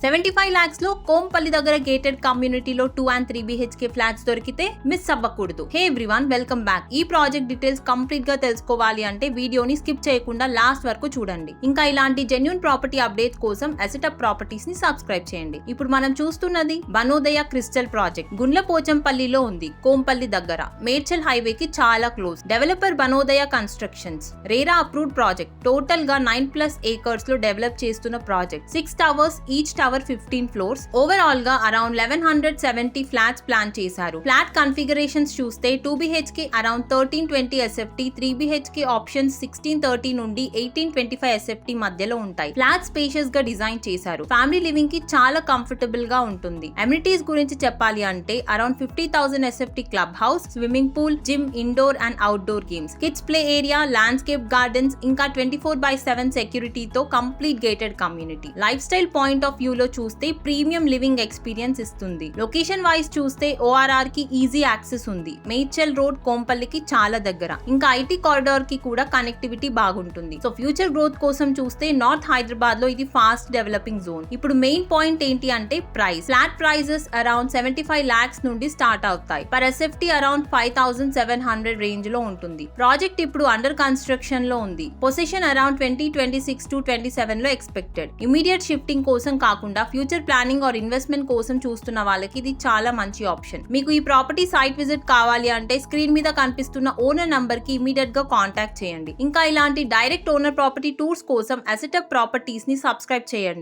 75 lakhs లో కోంపల్లి దగ్గర gated కమ్యూనిటీలో 2 and 3 BHK ఫ్లాట్స్ దొరికితే మిస్ అవ్వకూడదు. హే ఎవ్రీవన్, వెల్కమ్ బ్యాక్. ఈ ప్రాజెక్ట్ డీటెయిల్స్ కంప్లీట్ గా తెలుసుకోవాలి అంటే వీడియోని స్కిప్ చేయకుండా లాస్ట్ వరకు చూడండి. ఇంకా ఇలాంటి జెన్యూన్ ప్రాపర్టీ అప్డేట్స్ కోసం అసెటప్ ప్రాపర్టీస్ ని సబ్స్క్రైబ్ చేయండి. ఇప్పుడు మనం చూస్తున్నది వనోదయ క్రిస్టల్ ప్రాజెక్ట్. గుండ్లపోచంపల్లిలో ఉంది, కోంపల్లి దగ్గర, మేడ్చల్ హైవే కి చాలా close. Developer Vanodaya constructions. RERA approved project. Total గా 9+ acres లో డెవలప్ చేస్తున్న project. 6 towers, each tower 15 floors. Overall గా అరౌండ్ 1170 ఫ్లాట్స్ ప్లాన్ చేశారు. ఫ్లాట్ కన్ఫిగరేషన్స్ చూస్తే 2 BHK around 1320 SFT, 3 BHK options 1630 నుండి 1825 SFT మధ్యలో ఉంటాయి. ఫ్లాట్ స్పేషియస్ గా డిజైన్ చేశారు. ఫ్యామిలీ లివింగ్ కి చాలా కంఫర్టబుల్ గా ఉంటుంది. అమ్యూనిటీస్ గురించి చెప్పాలి అంటే around 50,000 SFT club house, swimming pool, gym, indoor and outdoor games, kids play area, landscape gardens, ఇంకా 24/7 సెక్యూరిటీతో complete gated community. Life style point of view లో చూస్తే ప్రీమియం లివింగ్ ఎక్స్పీరియన్స్ ఇస్తుంది. లొకేషన్ వైజ్ చూస్తే ORR కి ఈజీ యాక్సెస్ ఉంది. Medchal road కోంపల్లికి చాలా దగ్గర. ఇంకా ఐటీ కారిడార్ కి కూడా కనెక్టివిటీ బాగుంటుంది. సో ఫ్యూచర్ గ్రోత్ కోసం చూస్తే నార్త్ హైదరాబాద్ లో ఇది ఫాస్ట్ డెవలపింగ్ జోన్. ఇప్పుడు మెయిన్ పాయింట్ ఏంటి అంటే price. Flat prices around 75 lakhs నుండి స్టార్ట్ అవుతాయి. పర్ SFT అరౌండ్ 5,700 రేంజ్ లో ఉంటుంది. ప్రాజెక్ట్ ఇప్పుడు అండర్ కన్స్ట్రక్షన్ లో ఉంది. పొజిషన్ అరౌండ్ 2026 to 27 లో ఎక్స్పెక్టెడ్. ఇమీడియట్ షిఫ్టింగ్ కోసం కాకుండా ఫ్యూచర్ ప్లానింగ్ ఆర్ ఇన్వెస్ట్మెంట్ కోసం చూస్తున్న వాళ్ళకి ఇది చాలా మంచి ఆప్షన్. మీకు ఈ ప్రాపర్టీ సైట్ విజిట్ కావాలి అంటే స్క్రీన్ మీద కనిపిస్తున్న ఓనర్ నంబర్ కి ఇమీడియట్ గా కాంటాక్ట్ చేయండి. ఇంకా ఇలాంటి డైరెక్ట్ ఓనర్ ప్రాపర్టీ టూర్స్ కోసం అసెటప్ ప్రాపర్టీస్ ని సబ్స్క్రైబ్ చేయండి.